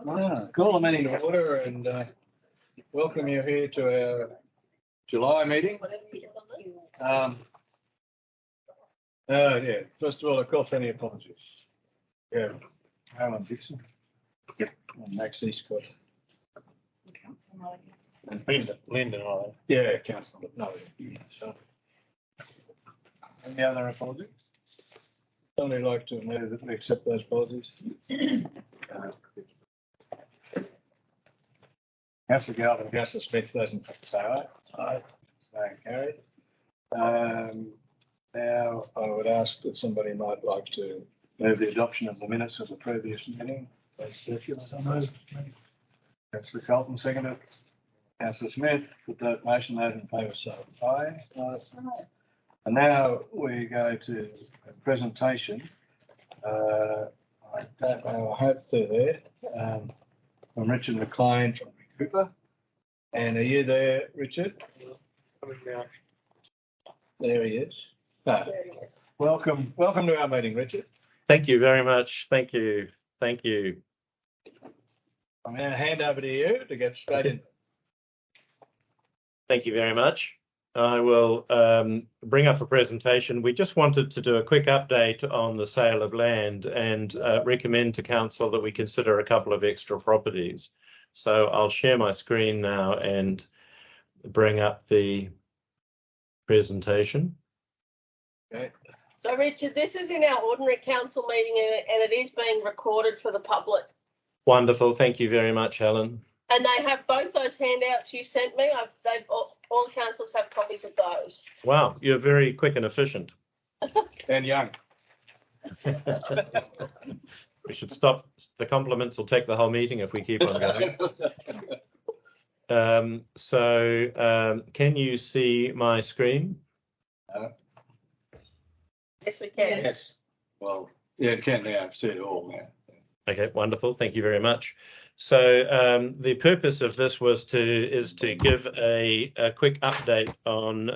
Call the meeting to order and welcome you here to our July meeting. First of all, of course, any apologies. Yeah, Alan Dixon. Yep. And Max Eastcott. And Linda. Yeah, Councillor. No. Any other apologies? Only like to move that we accept those apologies. Councillor Galvin and Councillor Smith doesn't say aye. Aye. So carried. Now I would ask that somebody might like to move the adoption of the minutes of the previous meeting. Councillor Carlton seconded. Councillor Smith, put that motion. Those in favour say aye. And now we go to a presentation. I don't know, I hope they're there. From Richard McLean from Cooper. And are you there, Richard? There he is. There he is. Welcome to our meeting, Richard. Thank you very much. Thank you. I'm going to hand over to you to get straight in. Thank you very much. I will bring up a presentation. We just wanted to do a quick update on the sale of land and recommend to Council that we consider a couple of extra properties. So I'll share my screen now and bring up the presentation. Okay. So Richard, this is in our ordinary council meeting and it is being recorded for the public. Wonderful. Thank you very much, Helen. And they have both those handouts you sent me. All councillors have copies of those. Wow, you're very quick and efficient. And young. We should stop. The compliments will take the whole meeting if we keep on going. Can you see my screen? Yes, we can. Yes. Well, yeah, it can now. I've seen it all now. Okay, wonderful. Thank you very much. So the purpose of this is to give a quick update on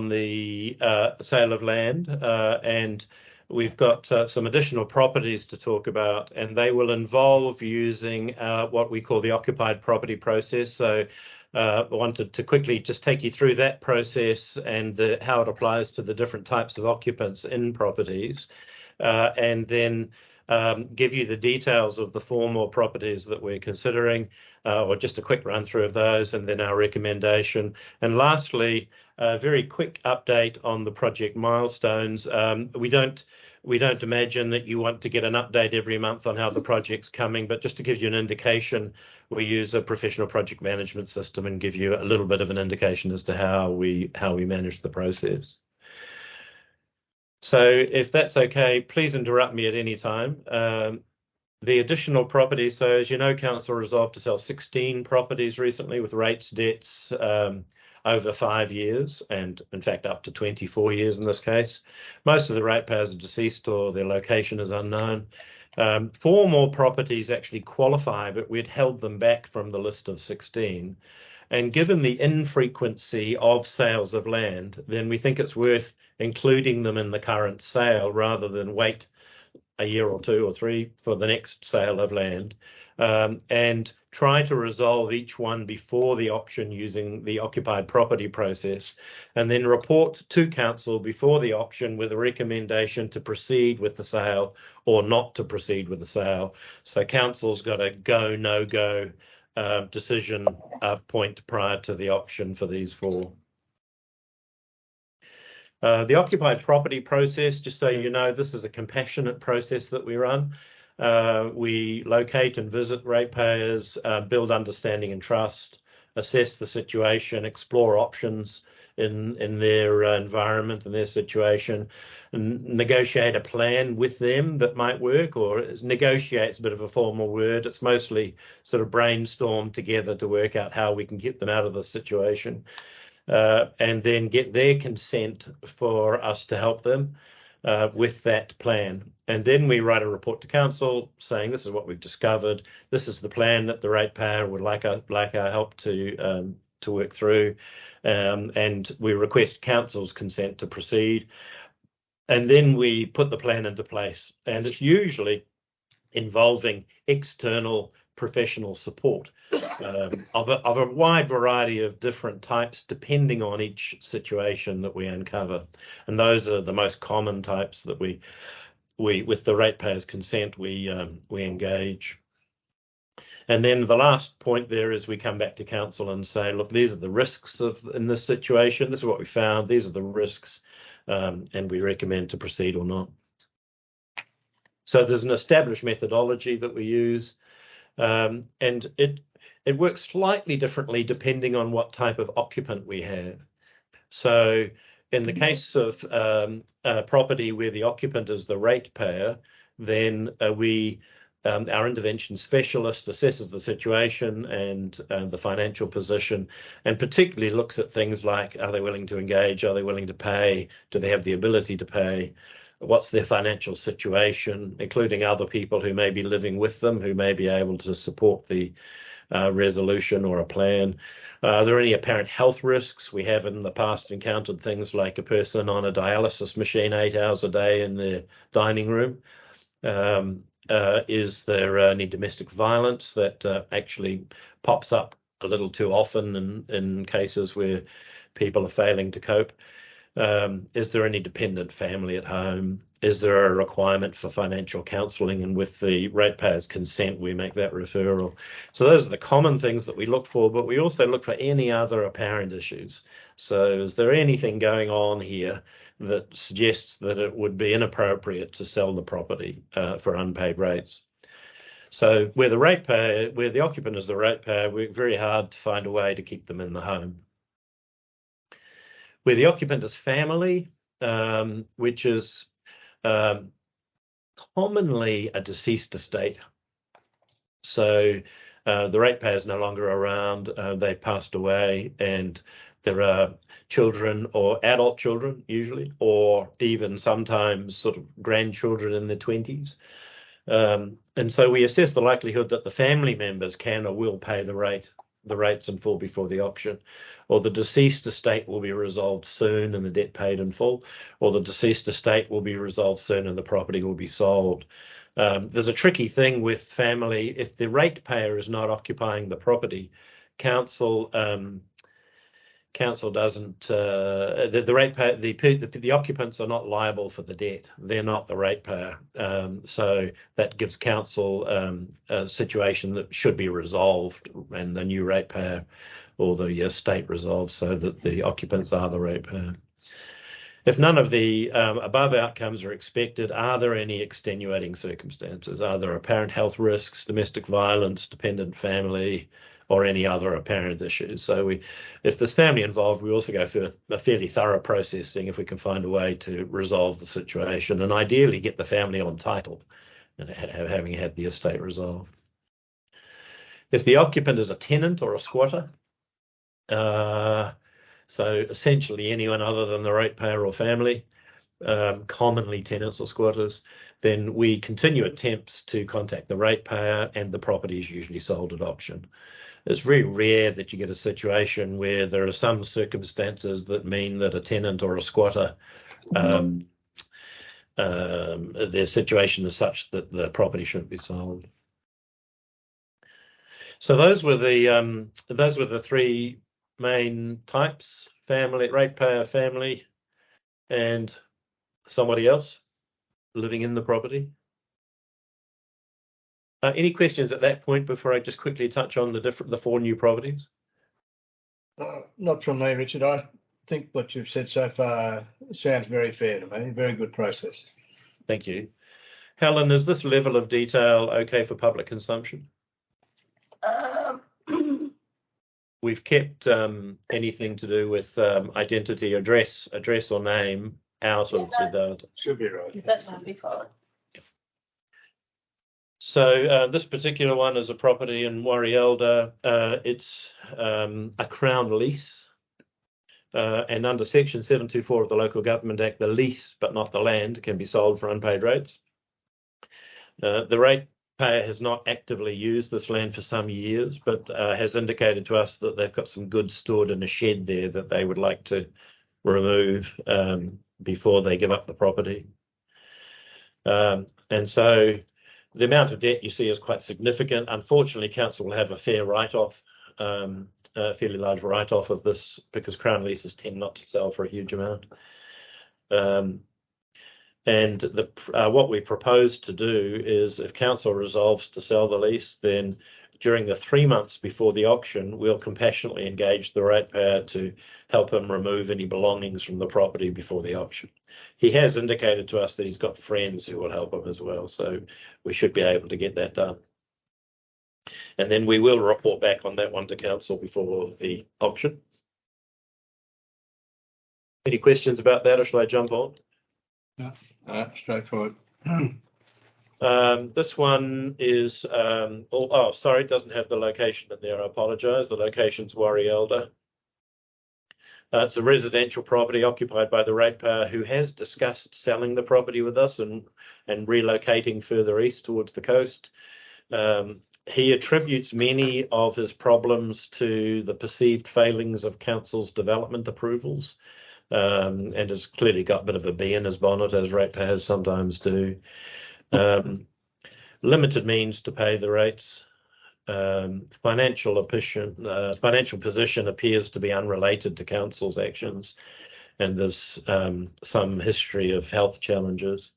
the sale of land, and we've got some additional properties to talk about, and they will involve using what we call the occupied property process. So I wanted to quickly just take you through that process and how it applies to the different types of occupants in properties, and then give you the details of the 4 more properties that we're considering, or just a quick run through of those, and then our recommendation. And lastly, a very quick update on the project milestones. We don't imagine that you want to get an update every month on how the project's coming, but just to give you an indication, we use a professional project management system and give you a little bit of an indication as to how we manage the process. So if that's okay, please interrupt me at any time. The additional properties, so as you know, Council resolved to sell 16 properties recently with rates debts over 5 years, and in fact up to 24 years in this case. Most of the ratepayers are deceased or their location is unknown. 4 more properties actually qualify, but we'd held them back from the list of 16. And given the infrequency of sales of land, then we think it's worth including them in the current sale rather than wait a year or 2 or 3 for the next sale of land, and try to resolve each one before the auction using the occupied property process, and then report to Council before the auction with a recommendation to proceed with the sale or not to proceed with the sale. So Council's got a go, no go decision point prior to the auction for these 4. The occupied property process, just so you know, this is a compassionate process that we run. We locate and visit ratepayers, build understanding and trust, assess the situation, explore options in their environment and their situation, and negotiate a plan with them that might work, or negotiate's a bit of a formal word. It's mostly sort of brainstorm together to work out how we can get them out of the situation, and then get their consent for us to help them with that plan. And then we write a report to Council saying this is what we've discovered, this is the plan that the ratepayer would like our help to work through, and we request Council's consent to proceed. And then we put the plan into place. And it's usually involving external professional support of a wide variety of different types, depending on each situation that we uncover. And those are the most common types that we with the ratepayers' consent, we engage. And then the last point there is we come back to council and say, look, these are the risks in this situation. This is what we found. These are the risks, and we recommend to proceed or not. So there's an established methodology that we use, and it works slightly differently depending on what type of occupant we have. So in the case of a property where the occupant is the ratepayer, then our intervention specialist assesses the situation and the financial position, and particularly looks at things like, are they willing to engage? Are they willing to pay? Do they have the ability to pay? What's their financial situation, including other people who may be living with them, who may be able to support the resolution or a plan. Are there any apparent health risks? We have in the past encountered things like a person on a dialysis machine 8 hours a day in their dining room. Is there any domestic violence that actually pops up a little too often in cases where people are failing to cope? Is there any dependent family at home? Is there a requirement for financial counselling? And with the ratepayers' consent, we make that referral. So those are the common things that we look for, but we also look for any other apparent issues. So is there anything going on here that suggests that it would be inappropriate to sell the property for unpaid rates? So where the occupant is the ratepayer, we're very hard to find a way to keep them in the home. Where the occupant is family, which is commonly a deceased estate. So the ratepayer is no longer around, they passed away, and there are children or adult children usually, or even sometimes sort of grandchildren in their 20s. And so we assess the likelihood that the family members can or will pay the rates in full before the auction, or the deceased estate will be resolved soon and the debt paid in full, or the deceased estate will be resolved soon and the property will be sold. There's a tricky thing with family. If the ratepayer is not occupying the property, council doesn't, the occupants are not liable for the debt. They're not the ratepayer. So that gives council a situation that should be resolved, and the new ratepayer or the estate resolved so that the occupants are the ratepayer. If none of the above outcomes are expected, are there any extenuating circumstances? Are there apparent health risks, domestic violence, dependent family, or any other apparent issues? So if there's family involved, we also go through a fairly thorough processing if we can find a way to resolve the situation, and ideally get the family on title and having had the estate resolved. If the occupant is a tenant or a squatter, so essentially anyone other than the ratepayer or family, commonly tenants or squatters, then we continue attempts to contact the ratepayer, and the property is usually sold at auction. It's very rare that you get a situation where there are some circumstances that mean that a tenant or a squatter, their situation is such that the property shouldn't be sold. So those were the three main types: family, ratepayer, family, and somebody else living in the property. Any questions at that point before I just quickly touch on the four new properties? Not from me, Richard. I think what you've said so far sounds very fair to me. Very good process. Thank you. Helen, is this level of detail okay for public consumption? We've kept anything to do with identity, address or name out of the. Should be right. That might be fine. So this particular one is a property in Warialda. It's a Crown lease, and under Section 724 of the Local Government Act, the lease, but not the land, can be sold for unpaid rates. The ratepayer has not actively used this land for some years, but has indicated to us that they've got some goods stored in a shed there that they would like to remove before they give up the property. And so The amount of debt you see is quite significant. Unfortunately, council will have a fair write-off, a fairly large write-off of this because Crown leases tend not to sell for a huge amount. And what we propose to do is, if council resolves to sell the lease, then during the 3 months before the auction, we'll compassionately engage the ratepayer to help him remove any belongings from the property before the auction. He has indicated to us that he's got friends who will help him as well, so we should be able to get that done. And then we will report back on that one to council before the auction. Any questions about that, or shall I jump on? No, straightforward. This one is, sorry, it doesn't have the location in there. I apologise. The location's Warialda. It's a residential property occupied by the ratepayer who has discussed selling the property with us and relocating further east towards the coast. He attributes many of his problems to the perceived failings of council's development approvals. And has clearly got a bit of a bee in his bonnet, as ratepayers sometimes do. Limited means to pay the rates. Financial position appears to be unrelated to council's actions, and there's some history of health challenges.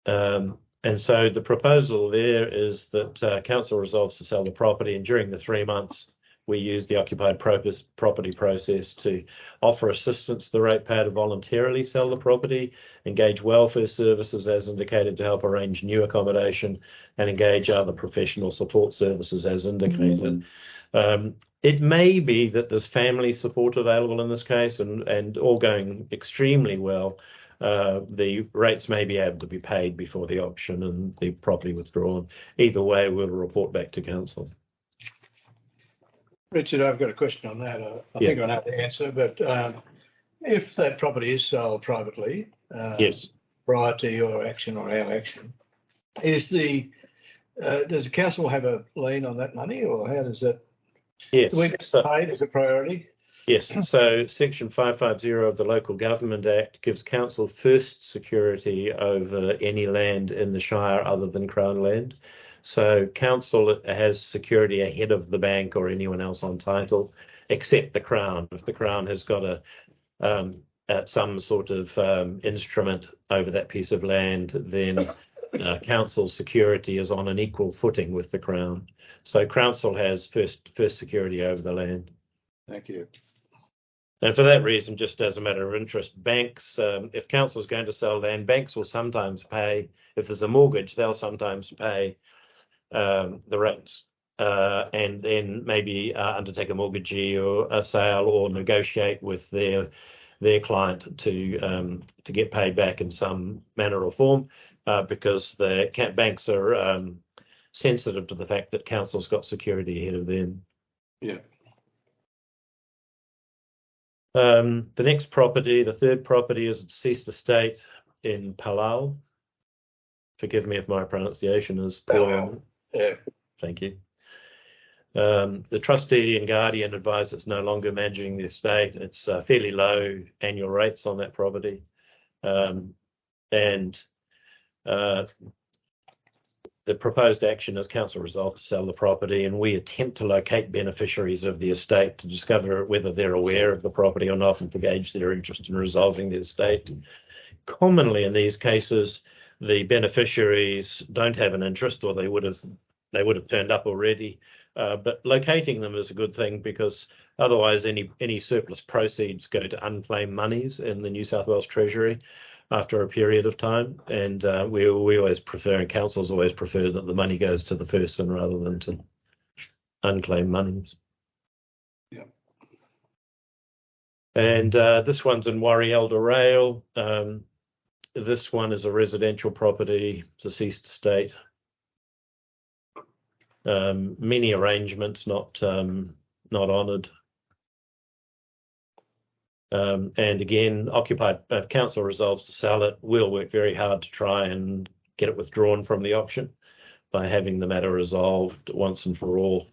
And so the proposal there is that council resolves to sell the property, and during the 3 months, we use the occupied property process to offer assistance to the ratepayer to voluntarily sell the property, engage welfare services as indicated to help arrange new accommodation, and engage other professional support services as indicated. It may be that there's family support available in this case, and all going extremely well. The rates may be able to be paid before the auction and the property withdrawn. Either way, we'll report back to council. Richard, I've got a question on that. I think I know the answer, but if that property is sold privately, yes, prior to your action or our action, does the council have a lien on that money, or how does that? Yes, do we get paid as a priority? Yes, so Section 550 of the Local Government Act gives council first security over any land in the Shire other than Crown land. So council has security ahead of the bank or anyone else on title, except the Crown. If the Crown has got some sort of instrument over that piece of land, then council's security is on an equal footing with the Crown. So council has first security over the land. Thank you. And for that reason, just as a matter of interest, banks, if council is going to sell land, banks will sometimes pay. If there's a mortgage, they'll sometimes pay the rates, and then maybe undertake a mortgagee or a sale or negotiate with their client to get paid back in some manner or form, because the banks are sensitive to the fact that council's got security ahead of them. Yeah. The next property, the third property, is a deceased estate in Palau. Forgive me if my pronunciation is poor. Yeah. Thank you. The trustee and guardian advise it's no longer managing the estate. It's fairly low annual rates on that property. The proposed action is council resolved to sell the property, and we attempt to locate beneficiaries of the estate to discover whether they're aware of the property or not and to gauge their interest in resolving the estate. Commonly in these cases, the beneficiaries don't have an interest, or they would have turned up already. But locating them is a good thing, because otherwise any surplus proceeds go to unclaimed monies in the New South Wales Treasury after a period of time. And we always prefer, and councils always prefer, that the money goes to the person rather than to unclaimed monies. Yeah. And this one's in Warialda Rail. This one is a residential property, deceased estate. Many arrangements not honoured. And again, occupied council resolves to sell it. We'll work very hard to try and get it withdrawn from the auction by having the matter resolved once and for all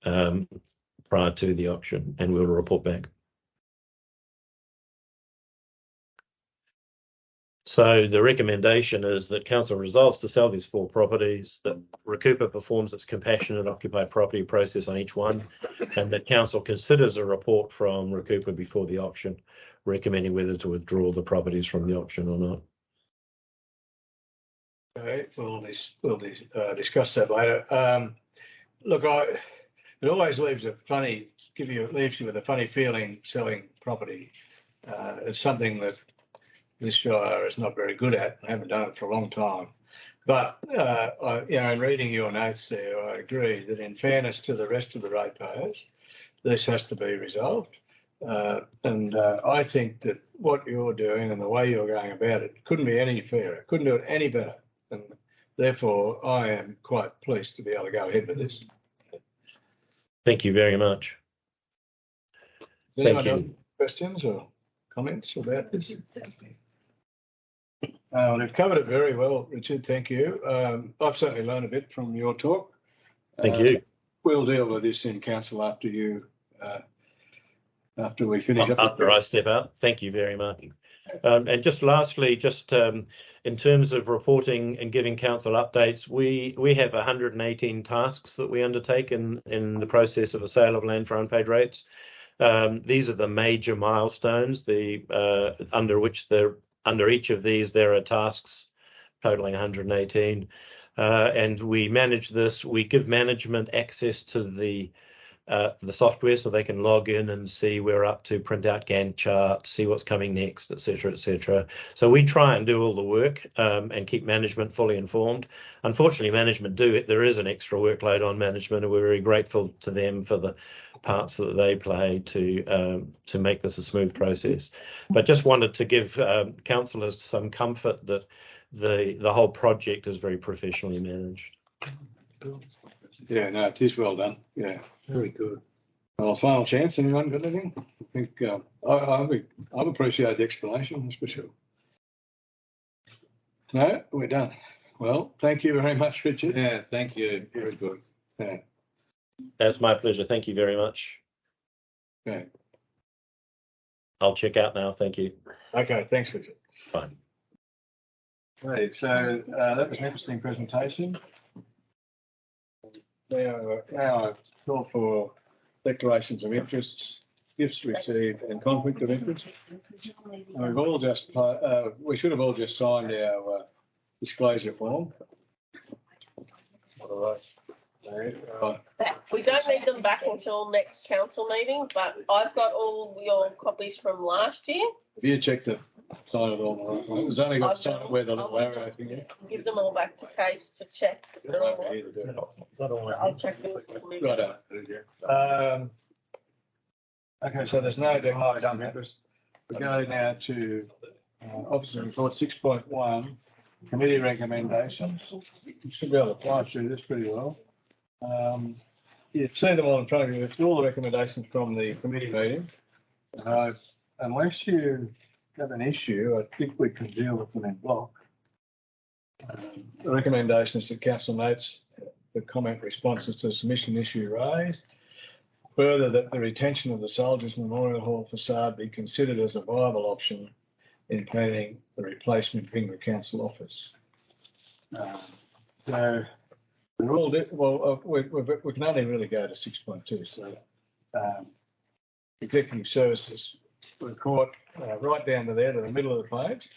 prior to the auction, and we'll report back. So the recommendation is that council resolves to sell these 4 properties, that Recooper performs its compassionate occupied property process on each one, and that council considers a report from Recooper before the auction, recommending whether to withdraw the properties from the auction or not. Okay, we'll discuss that later. Look, it always leaves you with a funny feeling selling property. It's something that this Shire is not very good at. I haven't done it for a long time. But, in reading your notes there, I agree that in fairness to the rest of the ratepayers, this has to be resolved. And I think that what you're doing and the way you're going about it couldn't be any fairer, couldn't do it any better. And therefore, I am quite pleased to be able to go ahead with this. Thank you very much. Does anyone have questions or comments about this? They've covered it very well, Richard. Thank you. I've certainly learned a bit from your talk. Thank you. We'll deal with this in council after we finish up. After I step out. Thank you very much. And just lastly, in terms of reporting and giving council updates, we have 118 tasks that we undertake in the process of a sale of land for unpaid rates. These are the major milestones, under each of these there are tasks totaling 118, and we manage this. We give management access to the software so they can log in and see where we're up to, print out Gantt charts, see what's coming next, etc., etc. So we try and do all the work and keep management fully informed. Unfortunately, there is an extra workload on management, and we're very grateful to them for the parts that they play to make this a smooth process. But just wanted to give councillors some comfort that the whole project is very professionally managed. Yeah, no, it is well done. Yeah, very good. Well, final chance. Anyone got anything? I think I've appreciated the explanation, that's for sure. No, we're done. Well, thank you very much, Richard. Yeah, thank you. Very good. Yeah. That's my pleasure. Thank you very much. Okay. I'll check out now. Thank you. Okay, thanks, Richard. Fine. Right, so that was an interesting presentation. Now I call for declarations of interests, gifts received, and conflict of interest. We've all just we should have all just signed our disclosure form. All right. We don't need them back until next council meeting, but I've got all your copies from last year. Have you checked the sign it all? There's only got to sign it where the little arrow thing is. Give them all back to Case to check. I'll check them. Right. Okay, so there's no declaration of interest. We go now to Officer Report 6.1, Committee Recommendations. You should be able to fly through this pretty well. You see them all in front of you. It's all the recommendations from the committee meeting. Unless you have an issue, I think we can deal with them in block. The recommendations that council notes the comment responses to the submission issue raised. Further, that the retention of the Soldiers Memorial Hall facade be considered as a viable option in planning the replacement wing the council office. So we're all we can only really go to 6.2. So executive services report right down to there, to the middle of the page.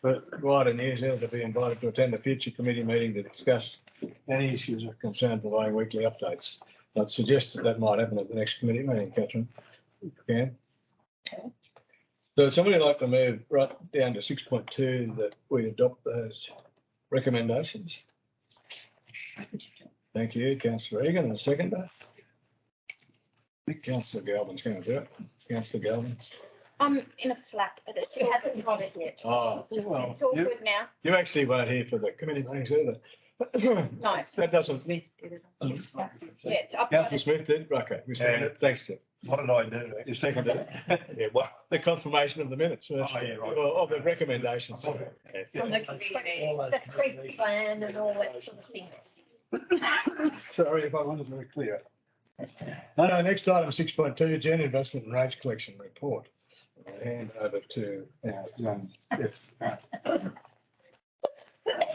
But Ryder New Zealand to be invited to attend a future committee meeting to discuss any issues of concern, providing weekly updates. I'd suggest that might happen at the next committee meeting, Catherine. Okay. So would somebody like to move right down to 6.2 that we adopt those recommendations? Thank you, Councillor Egan. And a seconder? I think Councillor Galvin's going to do it. Councillor Galvin. I'm in a flat, but she hasn't got it yet. Oh, well, it's all good now. You actually weren't here for the committee meetings either. No. That doesn't. Smith did it. Yeah, Councillor Smith did? Okay, we second it. Thanks, Jim. What did I do? You seconded it. Yeah, what? The confirmation of the minutes. Oh, yeah, right. Well, of the recommendations. On the creek plan and all that sort of thing. Sorry if I wasn't very clear. No, next item 6.2, Gen Investment and Rates Collection Report. Hand over to our young F.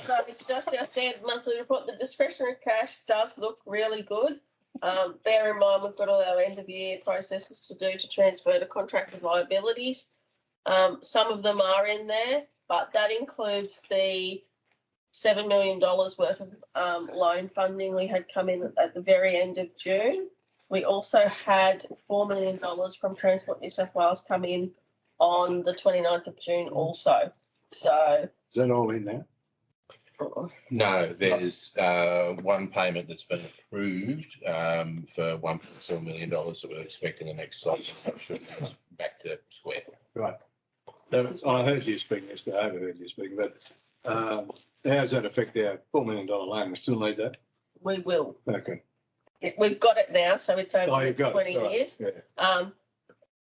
So it's just our standard monthly report. The discretionary cash does look really good. Bear in mind, we've got all our end of year processes to do to transfer to contracted liabilities. Some of them are in there, but that includes the $7 million worth of loan funding we had come in at the very end of June. We also had $4 million from Transport New South Wales come in on the 29th of June also. So. Is that all in there? No, there's one payment that's been approved for $1.7 million that we're expecting the next cycle. Should go back to square. Right. I heard you speaking this, I overheard you speaking, but how does that affect our $4 million loan? We still need that? We will. Okay. We've got it now, so it's over Oh, you've got 20 it. Right. years. Yeah.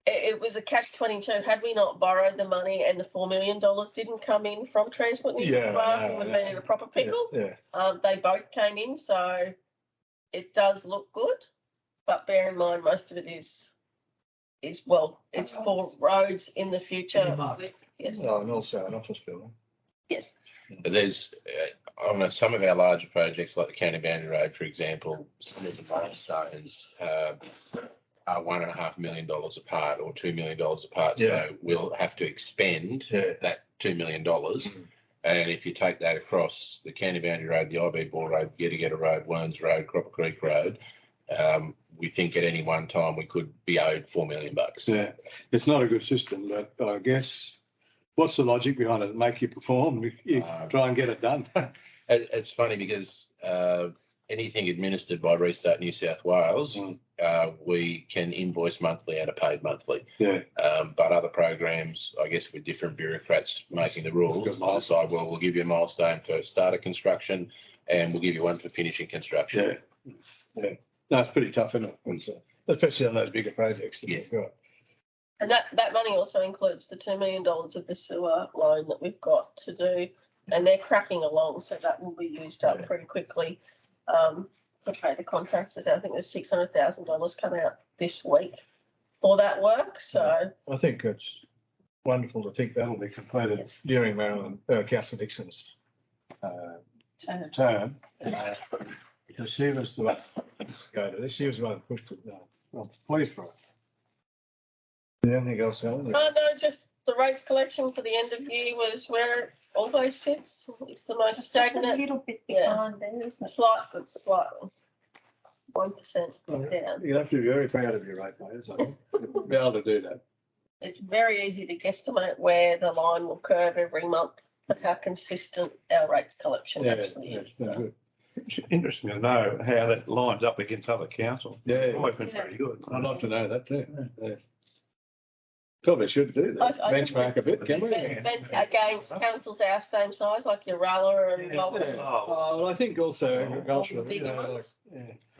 It was a catch-22. Had we not borrowed the money and the $4 million didn't come in from Transport New South Wales, we would have been in a proper pickle. Yeah. They both came in, so it does look good. But bear in mind, most of it is it's for roads in the future. Yes. Oh, and also an office building. Yes. There's on some of our larger projects, like the County Boundary Road, for example, some of the milestones are $1.5 million apart or $2 million apart. Yeah. So we'll have to expend that $2 million. And if you take that across the County Boundary Road, the IB Ball Road, Getty Road, Wones Road, Cropper Creek Road, we think at any one time we could be owed $4 million. Yeah, it's not a good system, but I guess what's the logic behind it? Make you perform, you try and get it done. It's funny because anything administered by Restart New South Wales, we can invoice monthly and are paid monthly. Yeah. But other programs, I guess with different bureaucrats making the rules, they'll decide, well, we'll give you a milestone for start of construction and we'll give you one for finishing construction. Yeah. No, it's pretty tough, isn't it? Especially on those bigger projects. Yes. And that money also includes the $2 million of the sewer loan that we've got to do, and they're cracking along, so that will be used up pretty quickly to pay the contractors. I think there's $600,000 come out this week for that work. So I think it's wonderful to think that'll be completed during Marilyn Councillor Dixon's term. Because she was the one she was the one that pushed it. I'm pleased for it. Anything else, Helen? no, just the rates collection for the end of year was where it always sits. It's the most stagnant. A little bit behind there, isn't it? Slightly 1% down. You have to be very proud of your ratepayers, I think, to be able to do that. It's very easy to guesstimate where the line will curve every month, but how consistent our rates collection actually is. Yeah, good. It's interesting to know how that lines up against other councils. Yeah. It's always been very good. I'd like to know that too. Yeah. Probably should do that. I Benchmark a bit, can we? Against councils our same size, like Uralla and Melbourne. Oh, well, I think also agricultural, Bigger ones.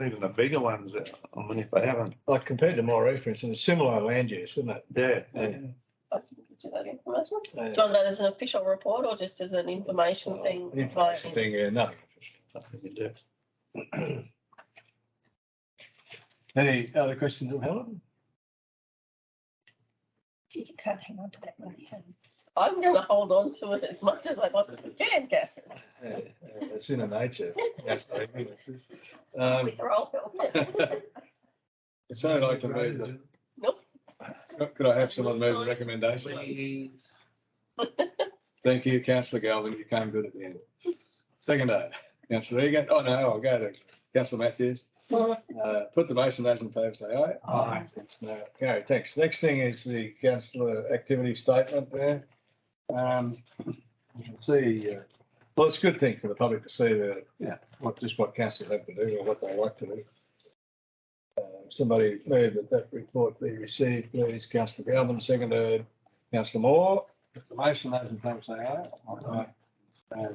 Even the bigger ones, I mean, if they haven't. like compared to Moree, for instance, similar land use, isn't it? Yeah. I can get you that information. Yeah. Do you want that as an official report or just as an information thing? Information thing, yeah, nothing. Any other questions of Helen? You can't hang on to that money. I'm going to hold on to it as much as I possibly can, Catherine. Yeah, it's in a nature. Yes, With your old help. so I'd like to move the. Nope. Could I have someone move the recommendation? Thank you, Councillor Galvin. You came good at the end. Second, Councillor Egan. Oh no, I'll go to Councillor Matthews. Put the motion, those in favour say aye. Aye. No, okay, thanks. Next thing is the councillor activity statement there. You can see, well, it's a good thing for the public to see what councillors have to do or what they like to do. Somebody move that report be received, please. Councillor Galvin, seconded. Councillor Moore. Put the motion, those in favour say aye. Aye.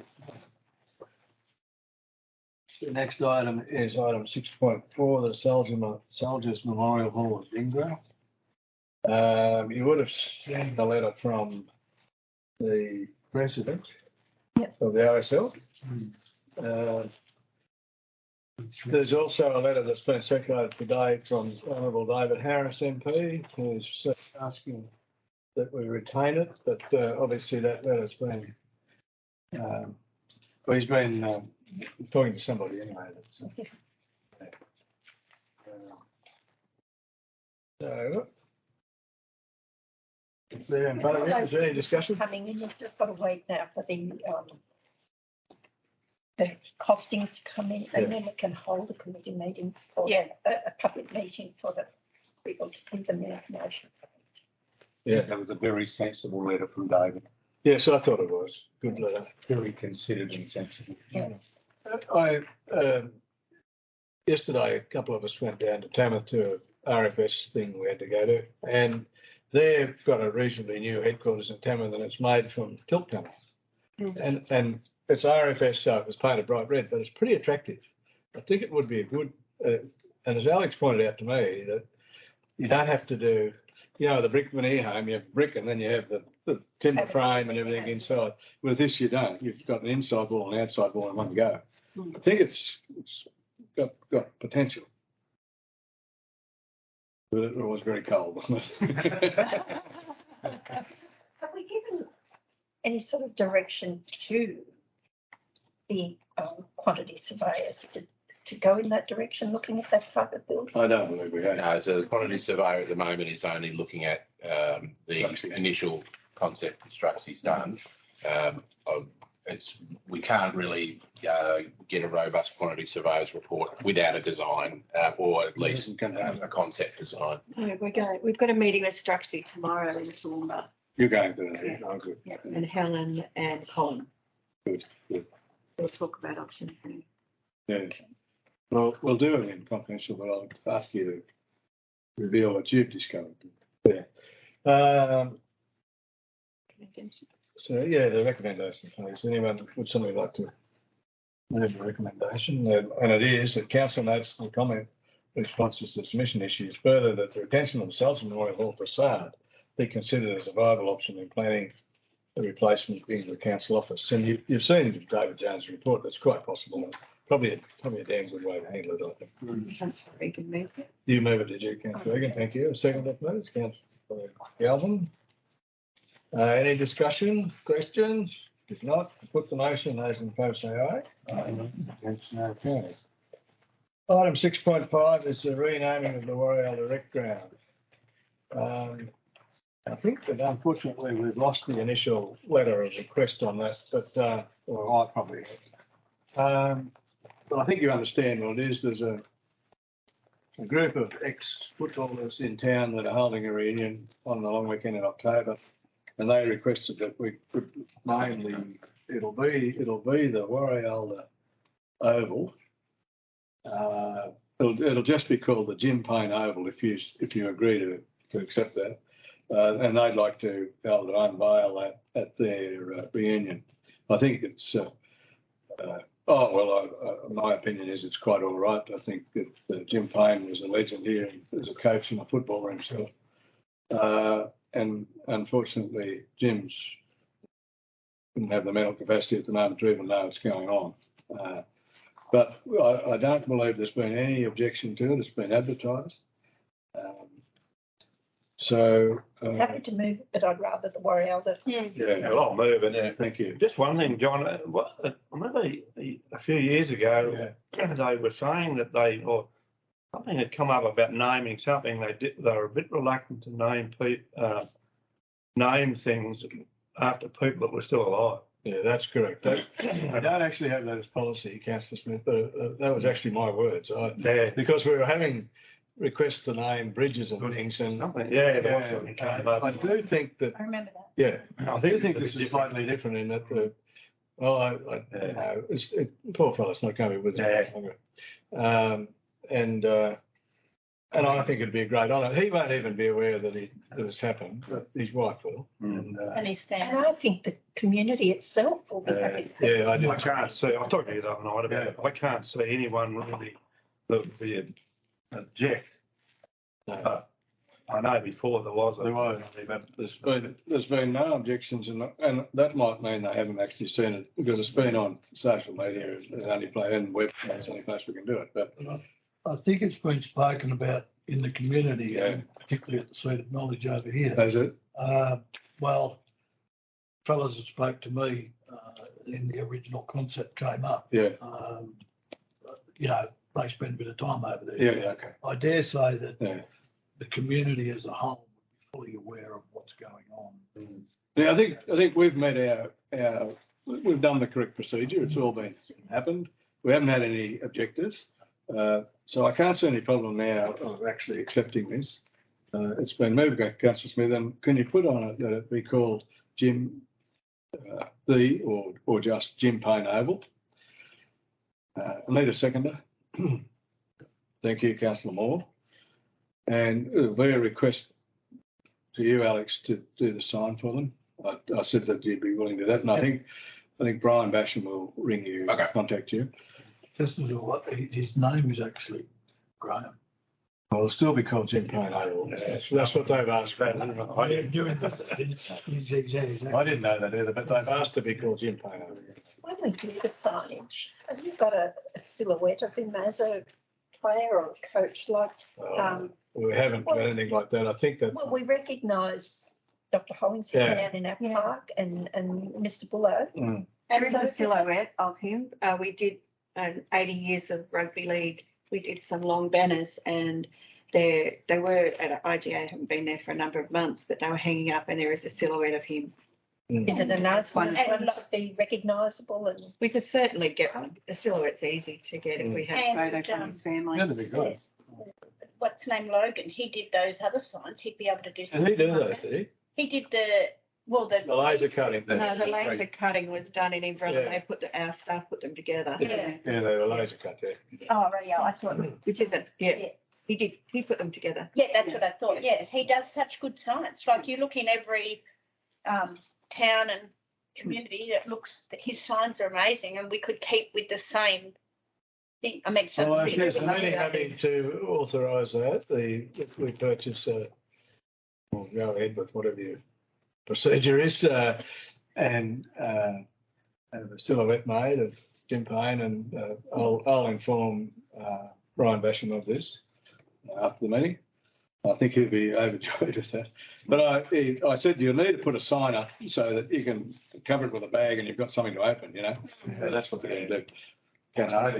The next item is item 6.4, the Soldiers Memorial Hall of Ingra. You would have seen the letter from the president of the RSL. There's also a letter that's been circulated today from Honourable David Harris MP, who's asking that we retain it, but obviously that has been, well, he's been talking to somebody anyway. So, there in front of you, is there any discussion? Coming in, we've just got to wait now for the costings to come in, and then we can hold a committee meeting for a public meeting for the people to give them the information. Yeah, That was a very sensible letter from David. yes, I thought it was. Good letter. Very considered and sensible. Yes. Yesterday, a couple of us went down to Tamworth to a RFS thing we had to go to, and they've got a reasonably new headquarters in Tamworth, and it's made from tilt panels. And it's RFS, so it was painted bright red, but it's pretty attractive. I think it would be a good, and as Alex pointed out to me, that you don't have to do, the brick veneer home, you have brick and then you have the timber frame and everything inside. With this, you don't. You've got an inside wall and an outside wall in one go. I think it's got potential. But it was very cold, wasn't it? Have we given any sort of direction to the quantity surveyors to go in that direction, looking at that type of building? I don't believe we have. No, so the quantity surveyor at the moment is only looking at the initial concept constructs he's done. We can't really get a robust quantity surveyor's report without a design or at least a concept design. No, we've got a meeting with Struxy tomorrow in Toowoomba. You're going to that, Yeah. oh, good. Yeah, and Helen and Colin. Good. We'll talk about options then. Yeah. Well, we'll do it in confidential, but I'll ask you to reveal what you've discovered. Yeah. So, yeah, the recommendation, please. Would somebody like to have a recommendation? And it is that council notes the comment responses to submission issues further that the retention of the Sultan Memorial Hall facade be considered as a viable option in planning the replacement into the council office. And you've seen David Jones' report. That's quite possible. Probably a damn good way to handle it, I think. Councillor Regan moved it. You move it, did you, Councillor Regan? Thank you. Second, please, Councillor Galvin. Any discussion, questions? If not, put the motion. Those in favour say aye. Aye. Against, no carried. Item 6.5 is the renaming of the Warrior Rec Ground. I think that unfortunately we've lost the initial letter of request on that, but well, I probably have. But I think you understand what it is. There's a group of ex-footballers in town that are holding a reunion on the long weekend in October, and they requested that we could name it'll be the Warrior Oval. It'll just be called the Jim Payne Oval if you agree to accept that. And they'd like to be able to unveil that at their reunion. I think it's, my opinion is it's quite all right. I think that Jim Payne was a legend here as a coach and a footballer himself. And unfortunately, Jim's didn't have the mental capacity at the moment to even know what's going on. But I don't believe there's been any objection to it. It's been advertised. Happy to move it, but I'd rather the Warrior. Yeah, Well, I'll move it. yeah, thank you. Just one thing, John. I remember a few years ago they were saying that something had come up about naming something. They were a bit reluctant to name things after people that were still alive. Yeah, that's correct. I don't actually have that as policy, Councillor Smith, but that was actually my words. Because we were having requests to name bridges and things, and I do think that. I remember that. Yeah, I do think this is slightly different in that poor fella's not going to be with us longer. And I think it'd be a great honour. He won't even be aware that it's happened, but his wife will. And his family. And I think the community itself will be happy. Yeah, I do. I can't see. I talked to you the other night about it. I can't see anyone really that would be object. But I know before there was. But there's been no objections, and that might mean they haven't actually seen it because it's been on social media and websites, the only place we can do it. But I think it's been spoken about in the community, and particularly at the Seat of Knowledge over here. Is it? Well, fellas that spoke to me in the original concept came up. Yeah. You know, they spend a bit of time over there. Yeah, okay. I dare say that Yeah. the community as a whole would be fully aware of what's going on. Yeah, I think we've met our we've done the correct procedure. It's all been happened. We haven't had any objectors. So I can't see any problem now of actually accepting this. It's been moved by Councillor Smith, and can you put on it that it be called Jim or just Jim Payne Oval? I need a seconder. Thank you, Councillor Moore. And it'll be a request to you, Alex, to do the sign for them. I said that you'd be willing to do that, and I think Brian Basham will ring you, Okay. contact you. Just as what his name is actually Graham. Well, it'll still be called Jim Payne Oval. That's what they've asked for. I didn't I didn't know that either, but they've asked to be called Jim Payne Oval. When we do the signage, have you got a silhouette of him as a player or a coach like? We haven't got anything like that. I think that. Well, we recognise Dr. Hollingshead down in our park and Mr. Bullock. There is a silhouette of him. We did 80 years of rugby league. We did some long banners, and they were at IGA. Haven't been there for a number of months, but they were hanging up, and there is a silhouette of him. Is it a nice one to be recognisable? And we could certainly get one. The silhouette's easy to get if we have a photo from his family. That'd be great. What's his name, Logan? He did those other signs. He'd be able to do Did something. he do those, did he? He did the laser cutting. No, the laser cutting was done in Inverell. Yeah. Our staff put them together. Yeah. Yeah, they were laser cut, yeah. Oh, right, yeah, I thought. Which isn't, Yeah. He put them together. Yeah, that's what I thought. Yeah, he does such good signs. Like you look in every town and community, his signs are amazing, and we could keep with the same thing. I mean, Well, I something. guess I'm only having to authorise that, if we purchase, we'll go ahead with whatever your procedure is, and have a silhouette made of Jim Payne, and I'll inform Brian Basham of this after the meeting. I think he'll be overjoyed with that. But I said you'll need to put a sign up so that you can cover it with a bag and you've got something to open, you know. So that's what they're going to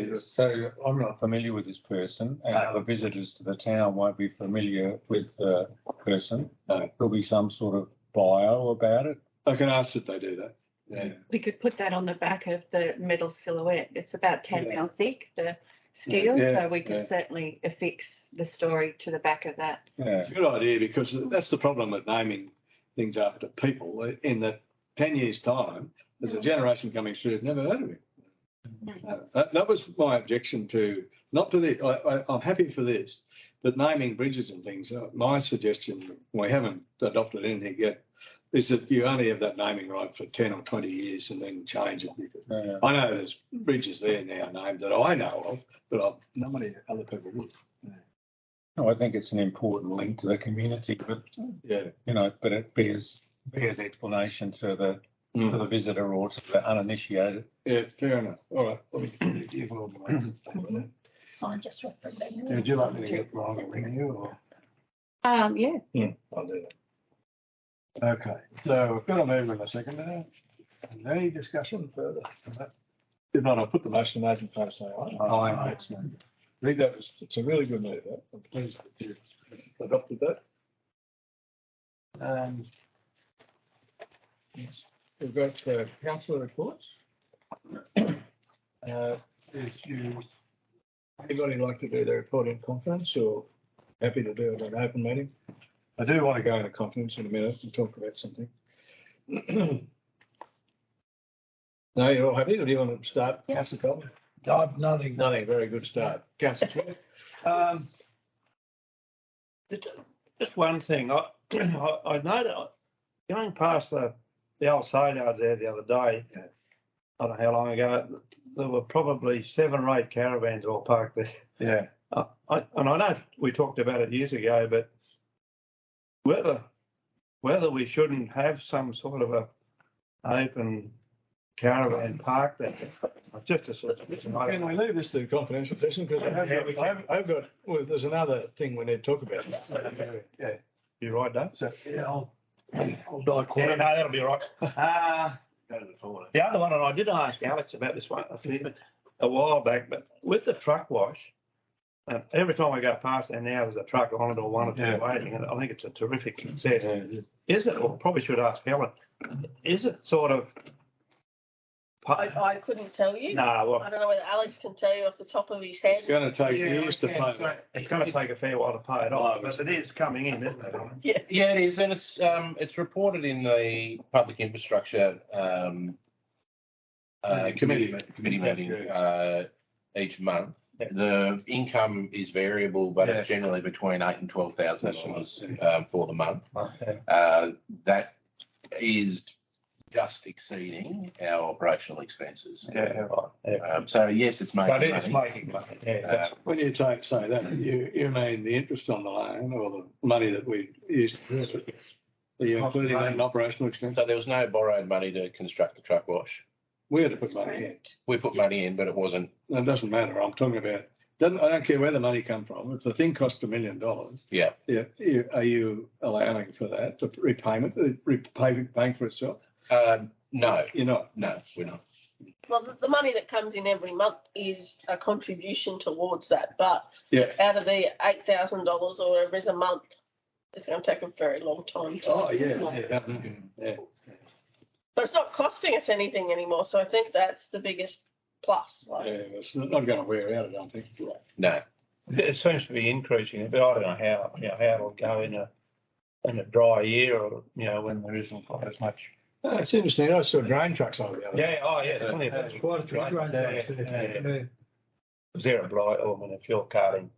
do. So I'm not familiar with this person, and other visitors to the town won't be familiar with the person. There'll be some sort of bio about it. I can ask that they do that. Yeah. We could put that on the back of the metal silhouette. It's about 10 mil thick, the steel, so we could certainly affix the story to the back of that. Yeah. It's a good idea, because that's the problem with naming things after people. In that 10 years' time, there's a generation coming through who've never heard of him. That was my objection to, not to the, I'm happy for this, but naming bridges and things, my suggestion, we haven't adopted anything yet, is that you only have that naming right for 10 or 20 years and then change it. Because I know there's bridges there now named that I know of, but not many other people would. No, I think it's an important link to the community, but but it bears explanation to the visitor or to the uninitiated. Yeah, fair enough. All right. Well, give a little more. sign just referendum. Would you like me to get Brian to ring you, or? Yeah. I'll do that. Okay, so we've got a mover in a second now. Any discussion further on that? If not, I'll put the motion in open favor, say aye. Aye. Excellent. I think it's a really good move. I'm pleased that you adopted that. Yes. We've got councillor reports. Anybody like to do their report in conference, or happy to do it in an open meeting? I do want to go into conference in a minute and talk about something. No, you're all happy, or do you want to start? Yeah. Councillor Coleman? I've nothing. Nothing, very good start. Councillor Smith? Just one thing. I noticed going past the old sale yards there the other day, I don't know how long ago, there were probably 7 or 8 caravans all parked there. Yeah. I know we talked about it years ago, but whether we shouldn't have some sort of a open caravan park there, just a suggestion. Can we leave this to confidential session? Because I've got, well, there's another thing we need to talk about. Yeah. You right, Dave? So, yeah, I'll die Yeah, quiet. no, that'll be all right. Go to the forward. The other one, and I did ask Alex about this one a while back, but with the truck wash, and every time I go past there now, there's a truck on it or one or two Yeah. waiting, and I think it's a terrific success. Is it, or probably should ask Helen, is it sort of? I couldn't tell you. No, I well, don't know whether Alex can tell you off the top of his head. It's going to take Yeah, years to I pay can, that. it's going to take a fair while to pay it off, but it is coming in, isn't it? Yeah, it is, and it's reported in the public infrastructure committee meeting each month. Yeah. The income is variable, but it's generally between $8,000 and $12,000 for the month. That is just exceeding our operational expenses. Yeah, right. Yeah. So yes, it's making But it is money. making money, yeah. That's, When you say that, you mean the interest on the loan or the money that we used to do it? Are you including that in operational expense? So there was no borrowed money to construct the truck wash. We had to put money in. We put money in, but it wasn't. It doesn't matter. I'm talking about, I don't care where the money come from. If the thing costs $1 million, Yeah. are you allowing for that, the repayment, paying for itself? No, You're not. no, we're not. Well, the money that comes in every month is a contribution towards that, but Yeah. out of the $8,000 or whatever is a month, it's going to take a very long time to. Oh, yeah. But it's not costing us anything anymore, so I think that's the biggest plus. Yeah, it's not going to wear out, I don't think. No. it seems to be increasing, but I don't know how it'll go in a dry year or, when there isn't quite as much. It's interesting. I saw grain trucks over the other day. Yeah, oh, yeah, plenty of That's quite a few grain trucks there. Yeah. Is there a blight, or if you're carting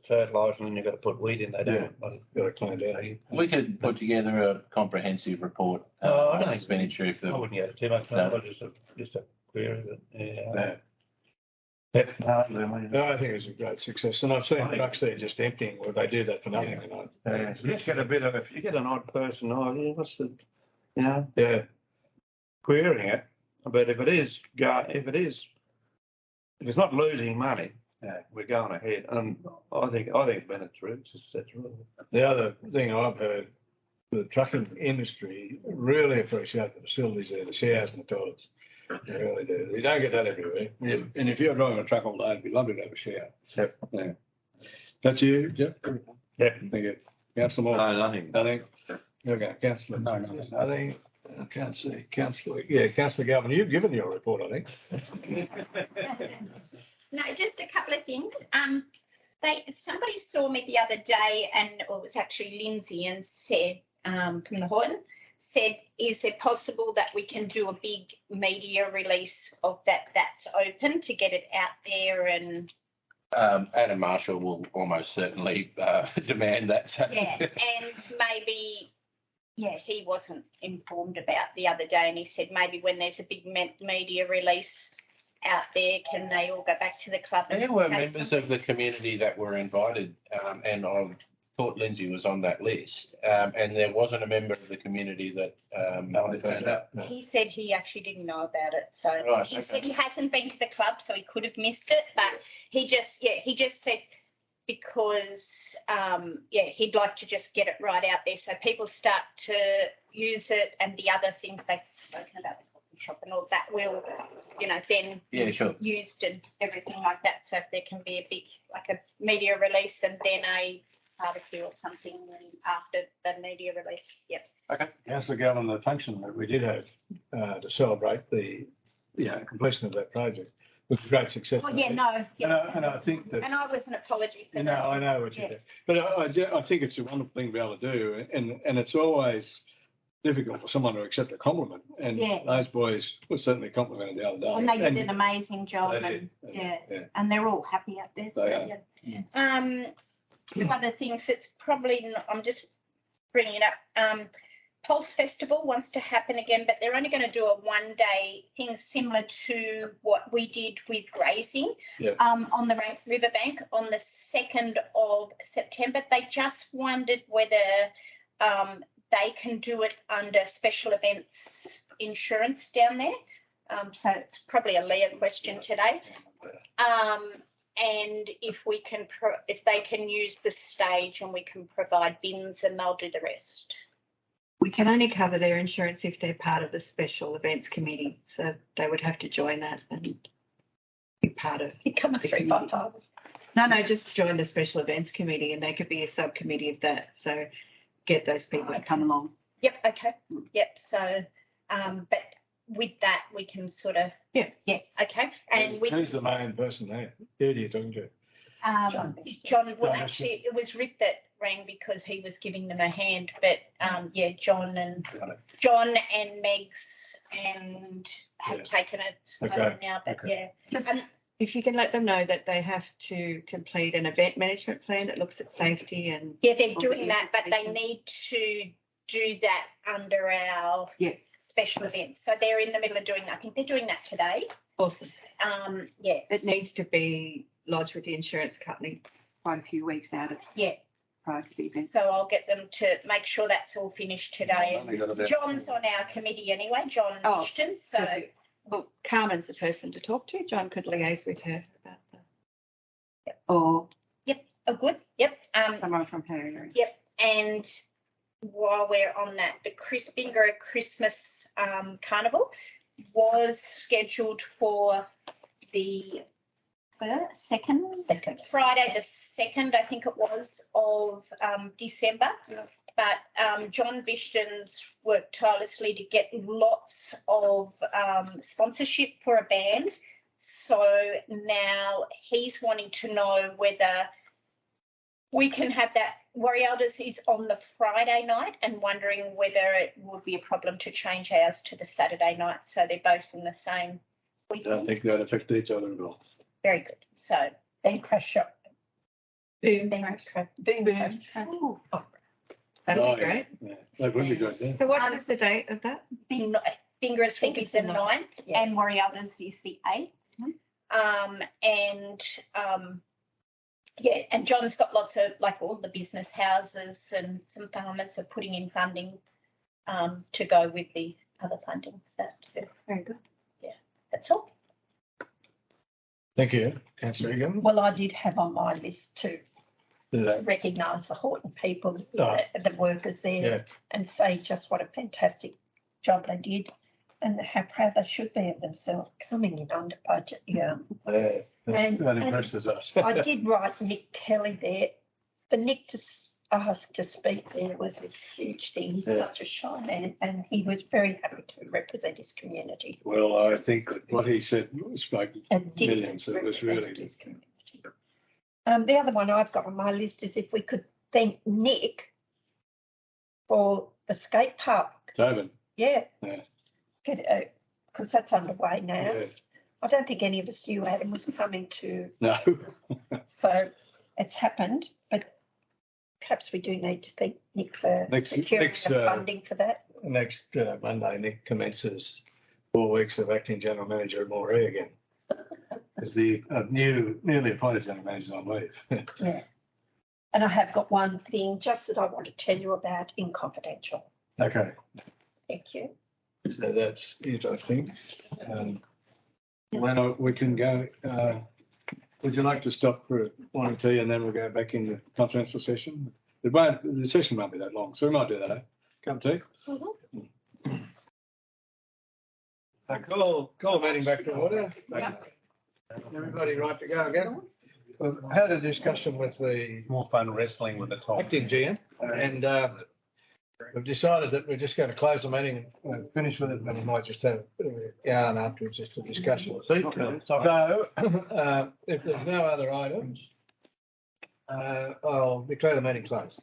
fertiliser and then you've got to put wheat in, they don't. Got to clean it out. We could put together a comprehensive report I on don't expenditure if I the wouldn't get too much, No. just a query, but yeah. No. Yep, No, I think it's a great success. And I've seen trucks there just emptying where they do that for nothing. Yeah, you just get a bit of, if you get an odd person, what's the, Yeah. querying it, but if it's not losing money, we're going ahead, and I think Bennett's roots is set right. The other thing I've heard, the trucking industry really appreciate the facilities there, the showers and the toilets. They really do. You don't get that everywhere. Yeah. And if you're driving a truck all day, it'd be lovely to have a shower. Yep. Yeah. That's you, Jeff? Yep. Thank you. Councillor Moore? No, nothing. Nothing? Okay, Councillor. No, nothing. Nothing. I can't see. Councillor Galvin, you've given your report, I think. No, just a couple of things. Somebody saw me the other day, it was actually Lindsay, and said from the Horton, said, is it possible that we can do a big media release of that's open to get it out there? And Adam Marshall will almost certainly demand that. So. yeah, and maybe, he wasn't informed about the other day, and he said maybe when there's a big media release out there, can they all go back to the club? And There were say members something? of the community that were invited, and I thought Lindsay was on that list, and there wasn't a member of the community that turned up. He said he actually didn't know about it, so Right, he okay. said he hasn't been to the club, so he could have missed it. But he just said because he'd like to just get it right out there, so people start to use it, and the other things they've spoken about, the coffee shop and all that, will then Yeah, sure. used and everything like that. So if there can be a big a media release and then a article or something after the media release. Yep. Okay. Councillor Galvin, the function that we did have to celebrate the completion of that project was a great success. Oh yeah, no. Yeah. And I think that. And I was an apology for that. I know what you Yeah. do. But I think it's a wonderful thing to be able to do, and it's always difficult for someone to accept a compliment. And Yeah. those boys were certainly complimented the other day. And they did an amazing job, They and did. Yeah. and they're all happy out there. So, They are. yeah. Two other things. It's probably I'm just bringing it up. Pulse Festival wants to happen again, but they're only going to do a one-day thing similar to what we did with grazing on the riverbank on the 2nd of September. They just wondered whether they can do it under special events insurance down there. So it's probably a Leah question today. And if we can, if they can use the stage and we can provide bins, and they'll do the rest. We can only cover their insurance if they're part of the special events committee. So they would have to join that and be part of. Become a the 355. No, just join the special events committee and they could be a subcommittee of that. So get those people to come along. Yep, okay, yep, so, but with that, we can sort of. Yeah. Yeah, okay, and we. Who's the main person there? Who are you talking to? John, well, actually, it was Rick that rang because he was giving them a hand, but, yeah, John and Megs and have taken it over now, but yeah. And If you can let them know that they have to complete an event management plan that looks at safety and. yeah, they're doing that, but they need to do that under our Yes, special events. So they're in the middle of doing that. I think they're doing that today. awesome. Yeah. It needs to be lodged with the insurance company quite a few weeks out of. Yeah. Prior to the event. So I'll get them to make sure that's all finished today. Only got about- John's on our committee anyway, John Oh, Ashton, so perfect. Well, Carmen's the person to talk to. John could liaise with her about that. Yep. Or oh good, yep. someone from her area. Yep, and while we're on that, the Bingo Christmas Carnival was scheduled for the second Friday, the 2nd, I think it was, of December. Yeah. But John Bishton's worked tirelessly to get lots of sponsorship for a band. So now he's wanting to know whether we can have that. Warrior Elders is on the Friday night and wondering whether it would be a problem to change ours to the Saturday night. So they're both in the same I weekend. don't think that affect each other at all. Very good. So Then crash shop. Boom. Boom. Ooh. That'd be great. Yeah, that would be good, yeah. So what is the date of that? Fingers will be Fingers the the 9th. Yeah. And Warrior Elders is the 8th. Yeah, and John's got lots of, like, all the business houses and some farmers are putting in funding to go with the other funding for that too. Very good. That's all. Thank you. Councillor Egan. Well, I did have on my list to Yeah. recognise the Horton people, Oh. the workers there, Yeah. and say just what a fantastic job they did and how proud they should be of themselves coming in under budget. Yeah. Yeah, And- that impresses us. I did write Nick Kelly there. For Nick to ask to speak there was a huge thing. He's Yeah. such a shy man and he was very happy to represent his community. Well, I think that what he said spoke And did millions. It was represent really. his community. The other one I've got on my list is if we could thank Nick for the skate park. Tobin. Yeah. Yeah. Because that's underway now. Yeah. I don't think any of us knew Adam was coming to, No. so it's happened, but perhaps we do need to thank Nick for securing the funding for that. Next Monday, Nick commences 4 weeks of acting general manager at Moree again. As the newly appointed general manager on leave. Yeah. And I have got one thing just that I want to tell you about in confidential. Okay, Thank you. so that's it, I think. When we can go, would you like to stop for one tea and then we'll go back in the confidential session? The session won't be that long, so we might do that, eh? Cup of tea? Call meeting back to order. Everybody right to go again? We've had a discussion with the It's more fun wrestling with the top. acting GM and we've decided that we're just going to close the meeting and finish with it, and we might just have a bit of a yarn afterwards, just a discussion. Okay. So, if there's no other items, I'll declare the meeting closed.